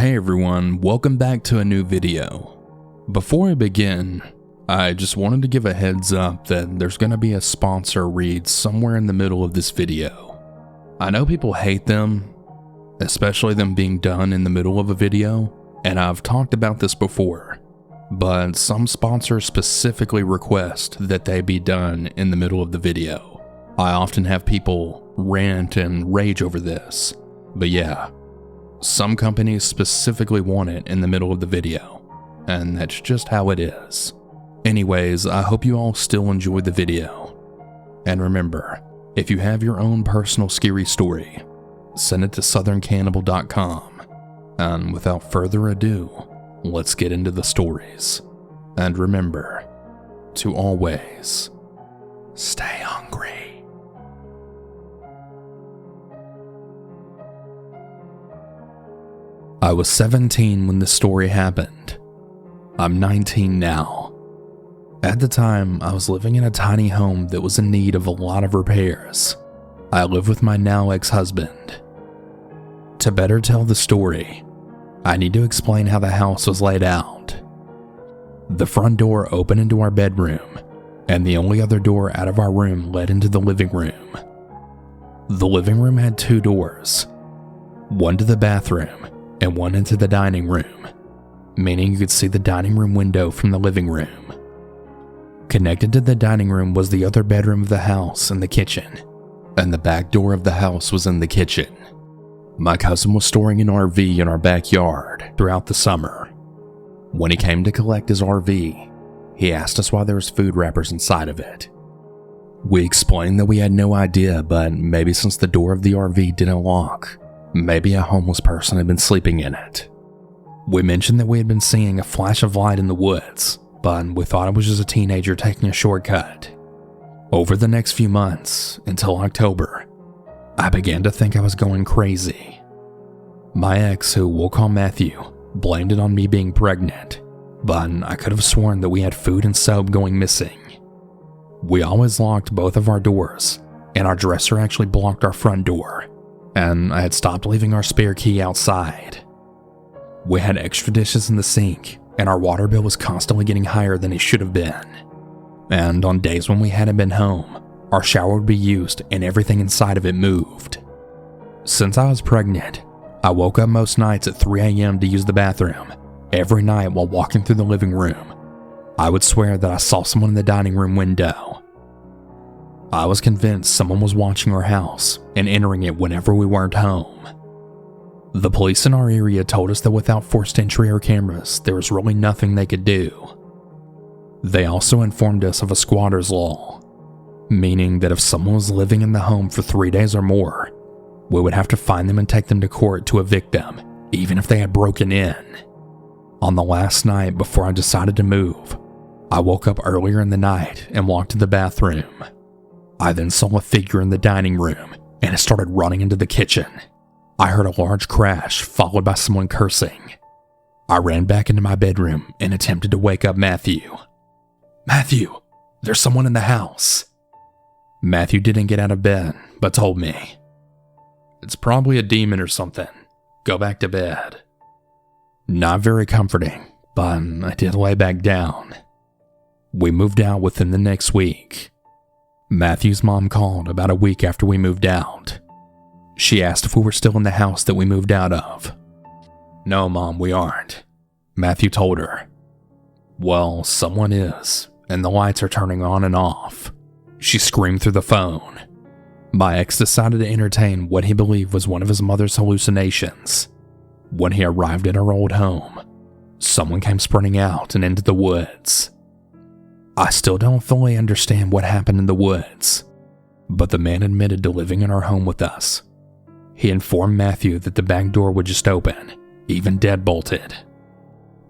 Hey everyone, welcome back to a new video. Before I begin, I just wanted to give a heads up that there's going to be a sponsor read somewhere in the middle of this video. I know people hate them, especially them being done in the middle of a video, and I've talked about this before, but some sponsors specifically request that they be done in the middle of the video. I often have people rant and rage over this, but yeah. Some companies specifically want it in the middle of the video, and that's just how it is. Anyways, I hope you all still enjoyed the video. And remember, if you have your own personal scary story, send it to southerncannibal.com. And without further ado, let's get into the stories. And remember to always stay hungry. I was 17 when this story happened. I'm 19 now. At the time, I was living in a tiny home that was in need of a lot of repairs. I lived with my now ex-husband. To better tell the story, I need to explain how the house was laid out. The front door opened into our bedroom, and the only other door out of our room led into the living room. The living room had two doors, one to the bathroom and one into the dining room, meaning you could see the dining room window from the living room. Connected to the dining room was the other bedroom of the house and the kitchen, and the back door of the house was in the kitchen. My cousin was storing an RV in our backyard throughout the summer. When he came to collect his RV, he asked us why there was food wrappers inside of it. We explained that we had no idea, but maybe since the door of the RV didn't lock, maybe a homeless person had been sleeping in it. We mentioned that we had been seeing a flash of light in the woods, but we thought it was just a teenager taking a shortcut. Over the next few months, until October, I began to think I was going crazy. My ex, who we'll call Matthew, blamed it on me being pregnant, but I could have sworn that we had food and soap going missing. We always locked both of our doors, and our dresser actually blocked our front door, and I had stopped leaving our spare key outside. We had extra dishes in the sink, and our water bill was constantly getting higher than it should have been. And on days when we hadn't been home, our shower would be used and everything inside of it moved. Since I was pregnant, I woke up most nights at 3 a.m. to use the bathroom. Every night while walking through the living room, I would swear that I saw someone in the dining room window. I was convinced someone was watching our house and entering it whenever we weren't home. The police in our area told us that without forced entry or cameras, there was really nothing they could do. They also informed us of a squatter's law, meaning that if someone was living in the home for 3 days or more, we would have to find them and take them to court to evict them, even if they had broken in. On the last night before I decided to move, I woke up earlier in the night and walked to the bathroom. I then saw a figure in the dining room, and it started running into the kitchen. I heard a large crash, followed by someone cursing. I ran back into my bedroom and attempted to wake up Matthew. "Matthew, there's someone in the house." Matthew didn't get out of bed, but told me, "It's probably a demon or something. Go back to bed." Not very comforting, but I did lay back down. We moved out within the next week. Matthew's mom called about a week after we moved out. She asked if we were still in the house that we moved out of. "No, Mom, we aren't," Matthew told her. "Well, someone is, and the lights are turning on and off," she screamed through the phone. My ex decided to entertain what he believed was one of his mother's hallucinations. When he arrived at our old home, someone came sprinting out and into the woods. I still don't fully understand what happened in the woods, but the man admitted to living in our home with us. He informed Matthew that the back door would just open, even deadbolted.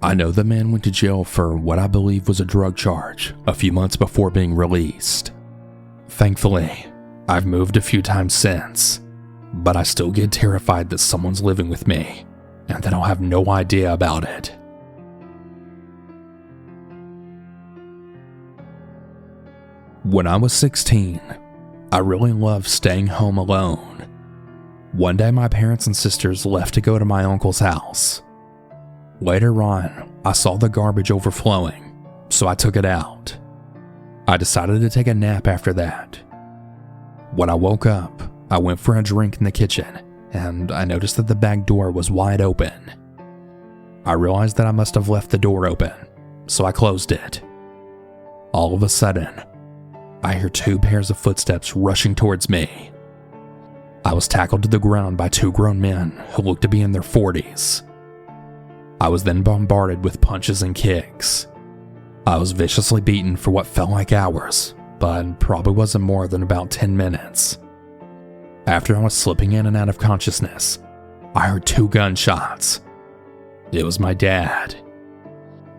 I know the man went to jail for what I believe was a drug charge a few months before being released. Thankfully, I've moved a few times since, but I still get terrified that someone's living with me and that I'll have no idea about it. When I was 16, I really loved staying home alone. One day my parents and sisters left to go to my uncle's house. Later on, I saw the garbage overflowing, so I took it out. I decided to take a nap after that. When I woke up, I went for a drink in the kitchen, and I noticed that the back door was wide open. I realized that I must have left the door open, so I closed it. All of a sudden, I hear 2 pairs of footsteps rushing towards me. I was tackled to the ground by 2 grown men who looked to be in their 40s. I was then bombarded with punches and kicks. I was viciously beaten for what felt like hours, but probably wasn't more than about 10 minutes. After I was slipping in and out of consciousness, I heard 2 gunshots. It was my dad.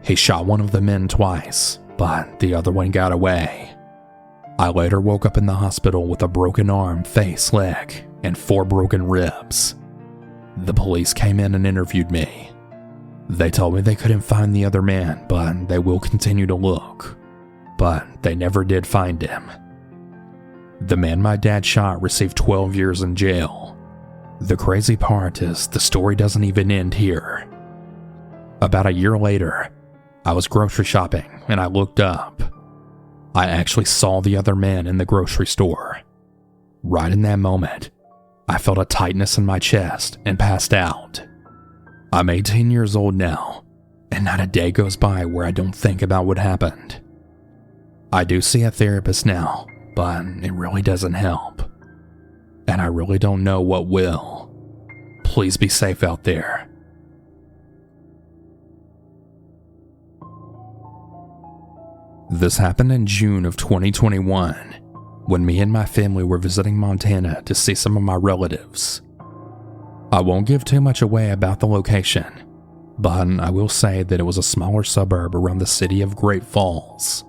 He shot one of the men twice, but the other one got away. I later woke up in the hospital with a broken arm, face, leg, and 4 broken ribs. The police came in and interviewed me. They told me they couldn't find the other man, but they will continue to look. But they never did find him. The man my dad shot received 12 years in jail. The crazy part is the story doesn't even end here. About a year later, I was grocery shopping and I looked up. I actually saw the other man in the grocery store. Right in that moment, I felt a tightness in my chest and passed out. I'm 18 years old now, and not a day goes by where I don't think about what happened. I do see a therapist now, but it really doesn't help. And I really don't know what will. Please be safe out there. This happened in June of 2021, when me and my family were visiting Montana to see some of my relatives. I won't give too much away about the location, but I will say that it was a smaller suburb around the city of Great Falls.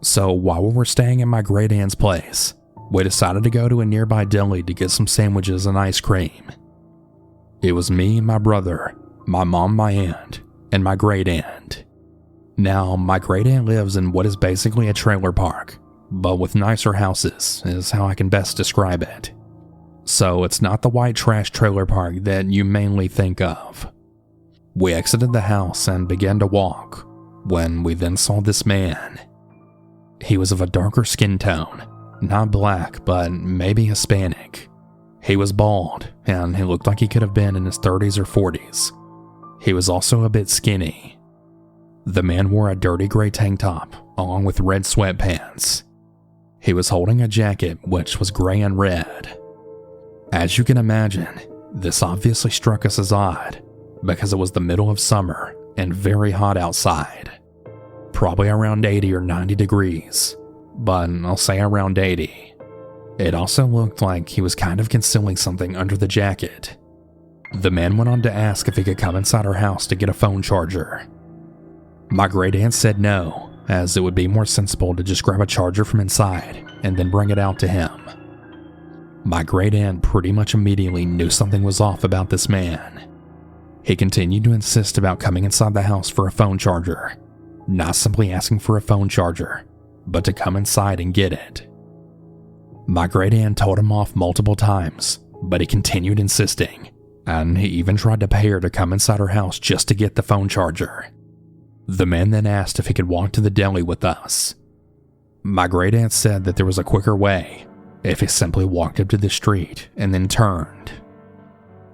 So while we were staying at my great aunt's place, we decided to go to a nearby deli to get some sandwiches and ice cream. It was me and my brother, my mom, my aunt, and my great aunt. Now, my great aunt lives in what is basically a trailer park, but with nicer houses is how I can best describe it. So it's not the white trash trailer park that you mainly think of. We exited the house and began to walk, when we then saw this man. He was of a darker skin tone, not black, but maybe Hispanic. He was bald, and he looked like he could have been in his 30s or 40s. He was also a bit skinny. The man wore a dirty gray tank top, along with red sweatpants. He was holding a jacket which was gray and red. As you can imagine, this obviously struck us as odd, because it was the middle of summer and very hot outside. Probably around 80 or 90 degrees, but I'll say around 80. It also looked like he was kind of concealing something under the jacket. The man went on to ask if he could come inside our house to get a phone charger. My great aunt said no, as it would be more sensible to just grab a charger from inside and then bring it out to him. My great aunt pretty much immediately knew something was off about this man. He continued to insist about coming inside the house for a phone charger, not simply asking for a phone charger, but to come inside and get it. My great aunt told him off multiple times, but he continued insisting, and he even tried to pay her to come inside her house just to get the phone charger. The man then asked if he could walk to the deli with us. My great aunt said that there was a quicker way, if he simply walked up to the street and then turned.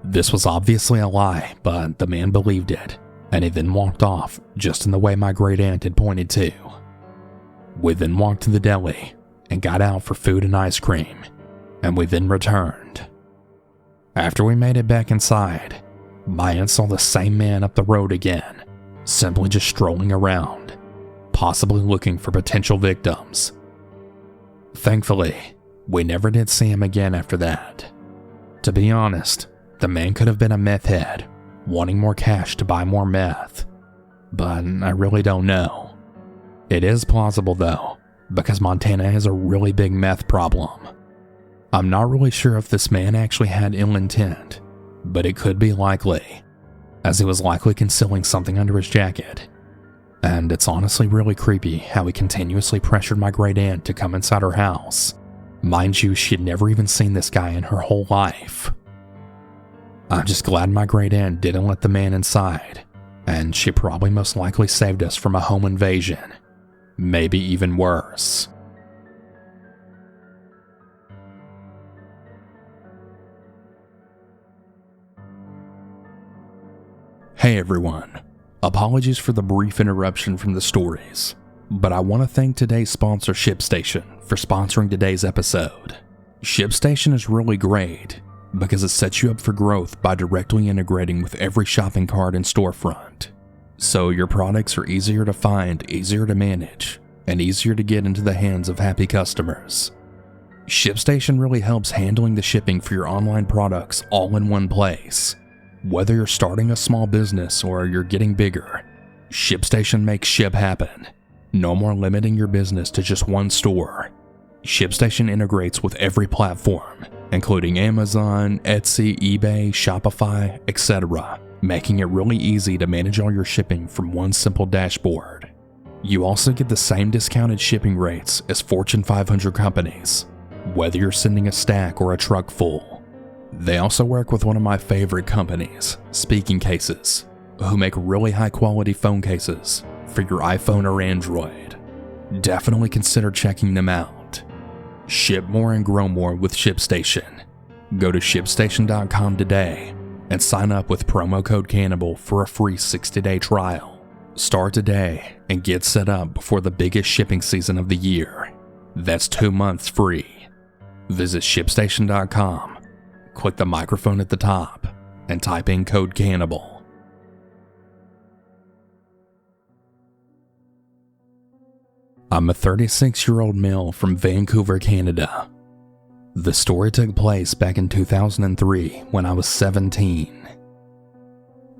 This was obviously a lie, but the man believed it, and he then walked off just in the way my great aunt had pointed to. We then walked to the deli and got out for food and ice cream, and we then returned. After we made it back inside, my aunt saw the same man up the road again, simply just strolling around, possibly looking for potential victims. Thankfully, we never did see him again after that. To be honest, the man could have been a meth head, wanting more cash to buy more meth, but I really don't know. It is plausible though, because Montana has a really big meth problem. I'm not really sure if this man actually had ill intent, but it could be likely, as he was likely concealing something under his jacket. And it's honestly really creepy how he continuously pressured my great aunt to come inside her house. Mind you, she had never even seen this guy in her whole life. I'm just glad my great aunt didn't let the man inside, and she probably most likely saved us from a home invasion. Maybe even worse. Hey everyone, apologies for the brief interruption from the stories, but I want to thank today's sponsor ShipStation for sponsoring today's episode. ShipStation is really great because it sets you up for growth by directly integrating with every shopping cart and storefront. So your products are easier to find, easier to manage, and easier to get into the hands of happy customers. ShipStation really helps handling the shipping for your online products all in one place. Whether you're starting a small business or you're getting bigger, ShipStation makes ship happen. No more limiting your business to just one store. ShipStation integrates with every platform, including Amazon, Etsy, eBay, Shopify, etc., making it really easy to manage all your shipping from one simple dashboard. You also get the same discounted shipping rates as Fortune 500 companies, whether you're sending a stack or a truck full. They also work with one of my favorite companies, Speaking Cases, who make really high quality phone cases for your iPhone or Android. Definitely consider checking them out. Ship more and grow more with ShipStation. Go to ShipStation.com today and sign up with promo code Cannibal for a free 60-day trial. Start today and get set up before the biggest shipping season of the year. That's 2 months free. Visit ShipStation.com. Click the microphone at the top and type in code Cannibal. I'm a 36-year-old male from Vancouver, Canada. The story took place back in 2003 when I was 17.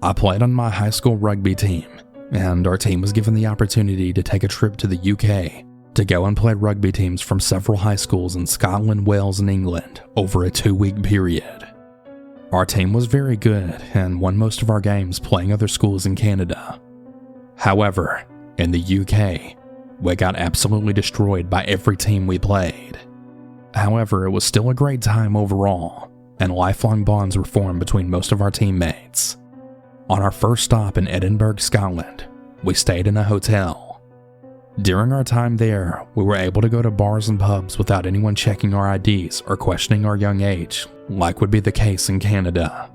I played on my high school rugby team, and our team was given the opportunity to take a trip to the UK to go and play rugby teams from several high schools in Scotland, Wales, and England over a 2-week period. Our team was very good and won most of our games playing other schools in Canada. However, in the UK, we got absolutely destroyed by every team we played. However, it was still a great time overall, and lifelong bonds were formed between most of our teammates. On our first stop in Edinburgh, Scotland, we stayed in a hotel. During our time there, we were able to go to bars and pubs without anyone checking our IDs or questioning our young age, like would be the case in Canada.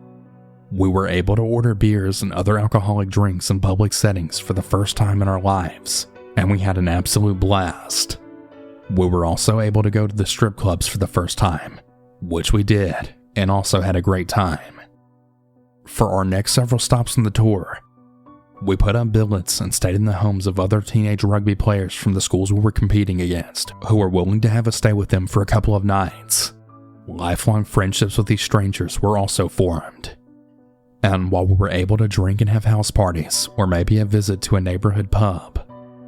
We were able to order beers and other alcoholic drinks in public settings for the first time in our lives, and we had an absolute blast. We were also able to go to the strip clubs for the first time, which we did, and also had a great time. For our next several stops on the tour, we put up billets and stayed in the homes of other teenage rugby players from the schools we were competing against, who were willing to have us stay with them for a couple of nights. Lifelong friendships with these strangers were also formed. And while we were able to drink and have house parties, or maybe a visit to a neighborhood pub,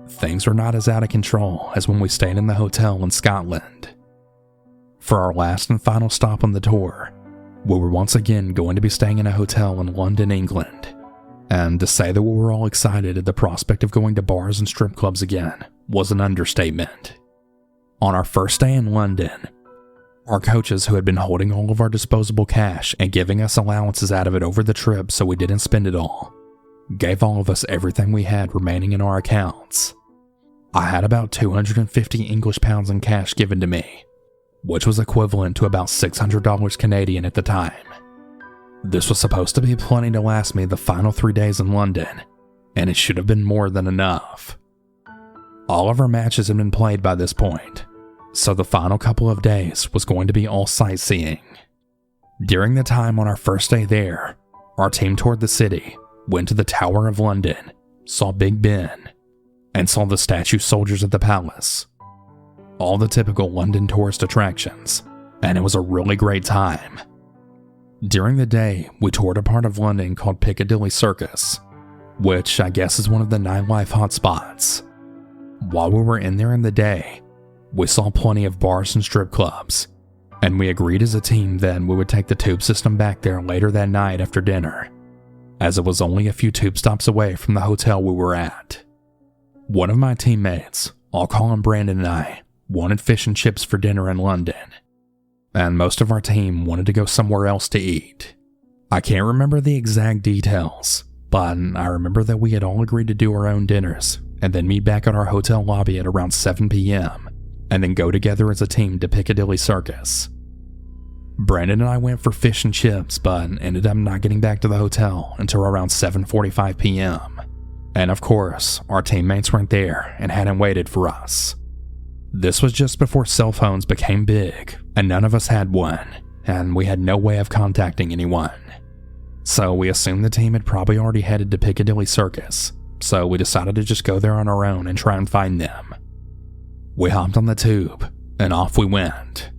things were not as out of control as when we stayed in the hotel in Scotland. For our last and final stop on the tour, we were once again going to be staying in a hotel in London, England. And to say that we were all excited at the prospect of going to bars and strip clubs again was an understatement. On our first day in London, our coaches, who had been holding all of our disposable cash and giving us allowances out of it over the trip so we didn't spend it all, gave all of us everything we had remaining in our accounts. I had about 250 English pounds in cash given to me, which was equivalent to about $600 Canadian at the time. This was supposed to be plenty to last me the final 3 days in London, and it should have been more than enough. All of our matches had been played by this point, so the final couple of days was going to be all sightseeing. During the time on our first day there, our team toured the city, went to the Tower of London, saw Big Ben, and saw the statue soldiers at the palace. All the typical London tourist attractions, and it was a really great time. During the day, we toured a part of London called Piccadilly Circus, which I guess is one of the nightlife hotspots. While we were in there in the day, we saw plenty of bars and strip clubs, and we agreed as a team then we would take the tube system back there later that night after dinner, as it was only a few tube stops away from the hotel we were at. One of my teammates, I'll call him Brandon, and I wanted fish and chips for dinner in London, and most of our team wanted to go somewhere else to eat. I can't remember the exact details, but I remember that we had all agreed to do our own dinners and then meet back at our hotel lobby at around 7 p.m. and then go together as a team to Piccadilly Circus. Brandon and I went for fish and chips, but ended up not getting back to the hotel until around 7:45 p.m. And of course, our teammates weren't there and hadn't waited for us. This was just before cell phones became big, and none of us had one, and we had no way of contacting anyone. So we assumed the team had probably already headed to Piccadilly Circus, so we decided to just go there on our own and try and find them. We hopped on the tube, and off we went.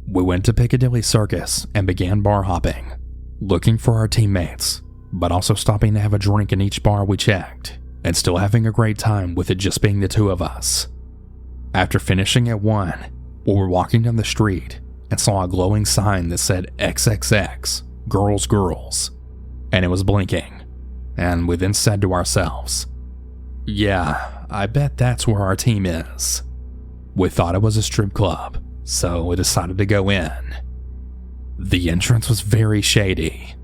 We went to Piccadilly Circus and began bar hopping, looking for our teammates, but also stopping to have a drink in each bar we checked, and still having a great time with it just being the two of us. After finishing at one, we were walking down the street and saw a glowing sign that said XXX, Girls Girls, and it was blinking, and we then said to ourselves, yeah, I bet that's where our team is. We thought it was a strip club, so we decided to go in. The entrance was very shady.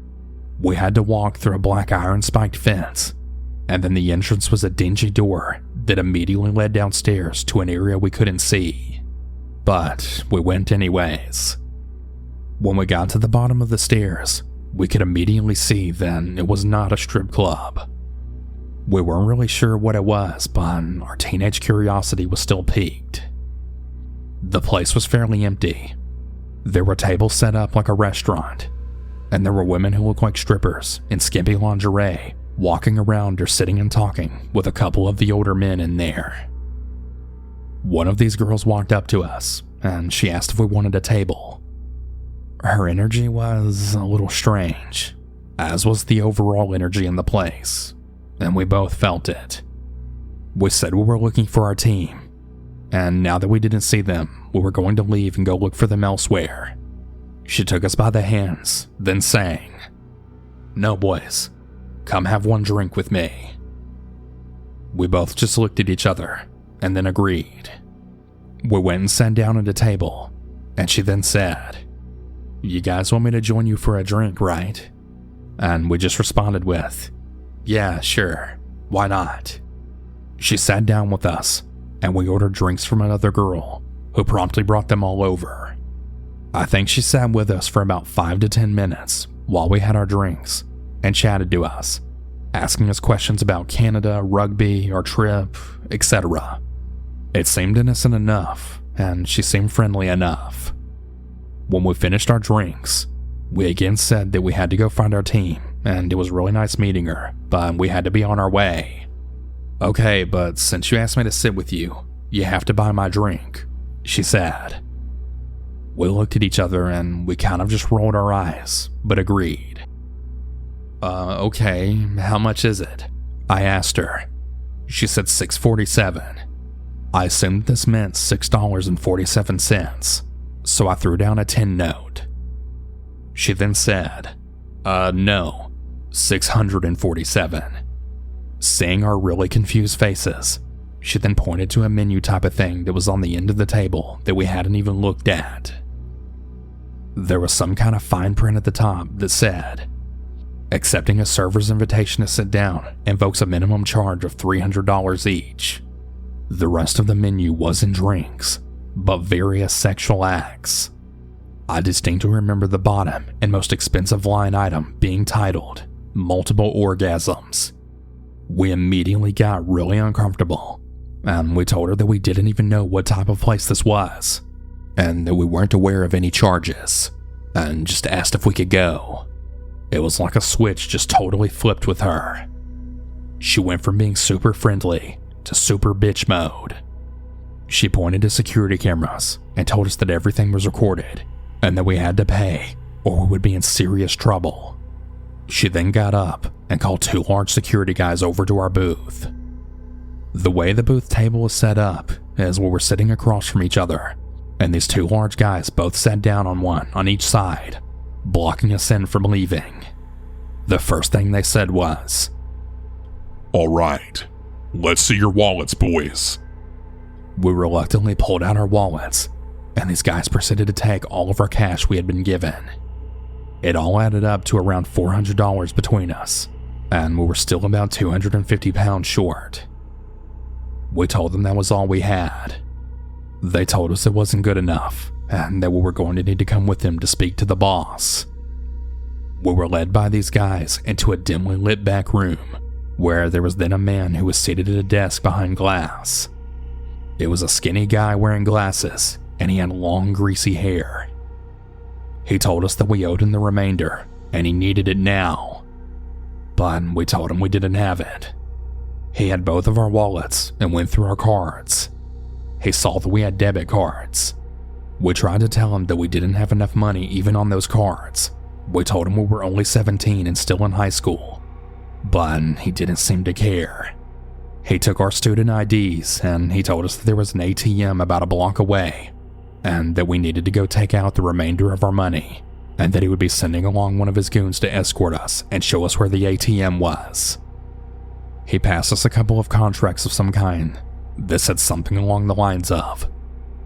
We had to walk through a black iron spiked fence, and then the entrance was a dingy door that immediately led downstairs to an area we couldn't see. But we went anyways. When we got to the bottom of the stairs, we could immediately see then it was not a strip club. We weren't really sure what it was, but our teenage curiosity was still piqued. The place was fairly empty. There were tables set up like a restaurant, and there were women who looked like strippers in skimpy lingerie walking around or sitting and talking with a couple of the older men in there. One of these girls walked up to us, and she asked if we wanted a table. Her energy was a little strange, as was the overall energy in the place, and we both felt it. We said we were looking for our team, and now that we didn't see them, we were going to leave and go look for them elsewhere. She took us by the hands, then sang, "No, boys, come have one drink with me." We both just looked at each other and then agreed. We went and sat down at a table, and she then said, "You guys want me to join you for a drink, right?" And we just responded with, "Yeah, sure, why not?" She sat down with us, and we ordered drinks from another girl, who promptly brought them all over. I think she sat with us for about 5 to 10 minutes while we had our drinks, and chatted to us, asking us questions about Canada, rugby, our trip, etc. It seemed innocent enough, and she seemed friendly enough. When we finished our drinks, we again said that we had to go find our team, and it was really nice meeting her, but we had to be on our way. "Okay, but since you asked me to sit with you, you have to buy my drink," she said. We looked at each other and we kind of just rolled our eyes, but agreed. Okay, how much is it?" I asked her. She said $6.47. I assumed this meant $6.47, so I threw down a 10 note. She then said, no, $647. Seeing our really confused faces, she then pointed to a menu type of thing that was on the end of the table that we hadn't even looked at. There was some kind of fine print at the top that said, "Accepting a server's invitation to sit down invokes a minimum charge of $300 each." The rest of the menu wasn't drinks, but various sexual acts. I distinctly remember the bottom and most expensive line item being titled, "Multiple Orgasms." We immediately got really uncomfortable, and we told her that we didn't even know what type of place this was, and that we weren't aware of any charges, and just asked if we could go. It was like a switch just totally flipped with her. She went from being super friendly to super bitch mode. She pointed to security cameras and told us that everything was recorded, and that we had to pay or we would be in serious trouble. She then got up and called 2 large security guys over to our booth. The way the booth table was set up is we were sitting across from each other, and these 2 large guys both sat down on one on each side, blocking us in from leaving. The first thing they said was, "All right, let's see your wallets, boys." We reluctantly pulled out our wallets, and these guys proceeded to take all of our cash we had been given. It all added up to around $400 between us, and we were still about 250 pounds short. We told them that was all we had. They told us it wasn't good enough, and that we were going to need to come with them to speak to the boss. We were led by these guys into a dimly lit back room, where there was then a man who was seated at a desk behind glass. It was a skinny guy wearing glasses, and he had long greasy hair. He told us that we owed him the remainder, and he needed it now. But we told him we didn't have it. He had both of our wallets and went through our cards. He saw that we had debit cards. We tried to tell him that we didn't have enough money even on those cards. We told him we were only 17 and still in high school, but he didn't seem to care. He took our student IDs and he told us that there was an ATM about a block away and that we needed to go take out the remainder of our money and that he would be sending along one of his goons to escort us and show us where the ATM was. He passed us a couple of contracts of some kind that said something along the lines of,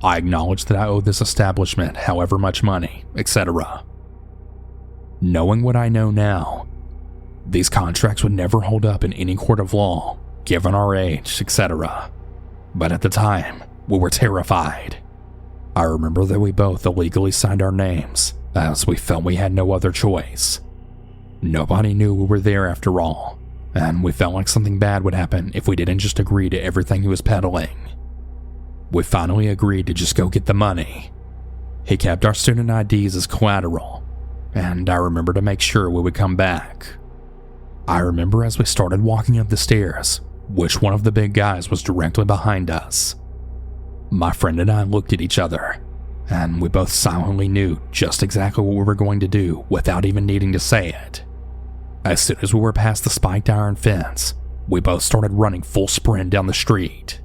"I acknowledge that I owe this establishment however much money, etc." Knowing what I know now, these contracts would never hold up in any court of law, given our age, etc. But at the time, we were terrified. I remember that we both illegally signed our names, as we felt we had no other choice. Nobody knew we were there after all, and we felt like something bad would happen if we didn't just agree to everything he was peddling. We finally agreed to just go get the money. He kept our student IDs as collateral, and I remember to make sure we would come back. I remember as we started walking up the stairs, which one of the big guys was directly behind us. My friend and I looked at each other, and we both silently knew just exactly what we were going to do without even needing to say it. As soon as we were past the spiked iron fence, we both started running full sprint down the street.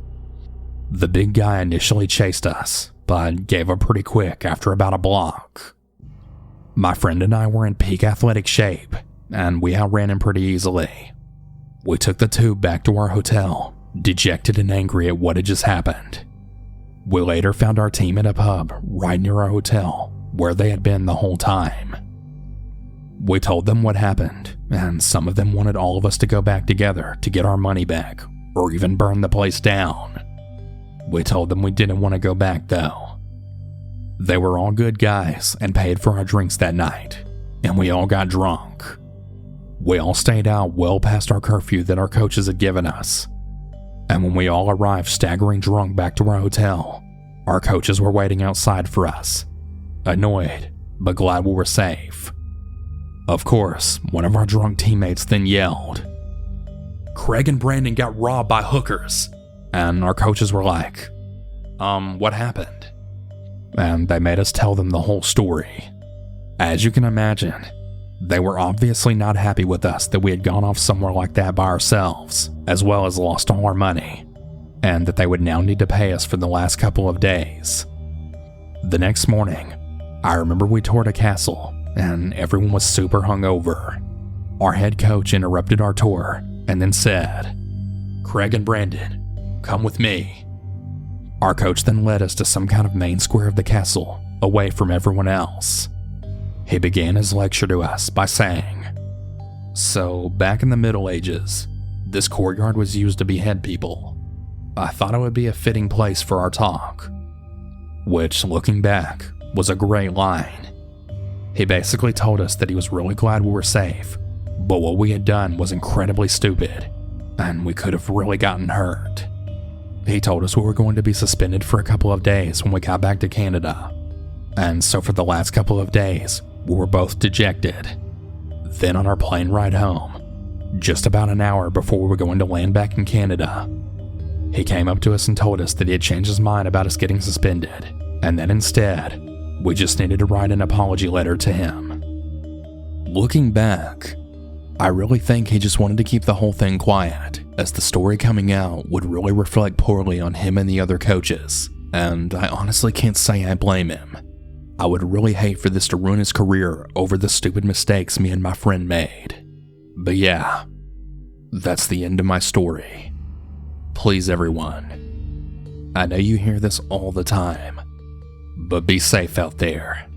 The big guy initially chased us, but gave up pretty quick after about a block. My friend and I were in peak athletic shape, and we outran him pretty easily. We took the tube back to our hotel, dejected and angry at what had just happened. We later found our team at a pub right near our hotel, where they had been the whole time. We told them what happened, and some of them wanted all of us to go back together to get our money back, or even burn the place down. We told them we didn't want to go back though. They were all good guys and paid for our drinks that night, and we all got drunk. We all stayed out well past our curfew that our coaches had given us. And when we all arrived staggering drunk back to our hotel, our coaches were waiting outside for us, annoyed but glad we were safe. Of course, one of our drunk teammates then yelled, "Craig and Brandon got robbed by hookers," and our coaches were like, what happened?" And they made us tell them the whole story. As you can imagine, they were obviously not happy with us that we had gone off somewhere like that by ourselves, as well as lost all our money, and that they would now need to pay us for the last couple of days. The next morning, I remember we toured a castle, and everyone was super hungover. Our head coach interrupted our tour, and then said, "Craig and Brandon, come with me." Our coach then led us to some kind of main square of the castle, away from everyone else. He began his lecture to us by saying, "So, back in the Middle Ages, this courtyard was used to behead people. I thought it would be a fitting place for our talk." Which, looking back, was a great line. He basically told us that he was really glad we were safe, but what we had done was incredibly stupid, and we could have really gotten hurt. He told us we were going to be suspended for a couple of days when we got back to Canada, and so for the last couple of days, we were both dejected. Then on our plane ride home, just about an hour before we were going to land back in Canada, he came up to us and told us that he had changed his mind about us getting suspended, and that instead, we just needed to write an apology letter to him. Looking back, I really think he just wanted to keep the whole thing quiet, as the story coming out would really reflect poorly on him and the other coaches, and I honestly can't say I blame him. I would really hate for this to ruin his career over the stupid mistakes me and my friend made. But yeah, that's the end of my story. Please everyone, I know you hear this all the time, but be safe out there.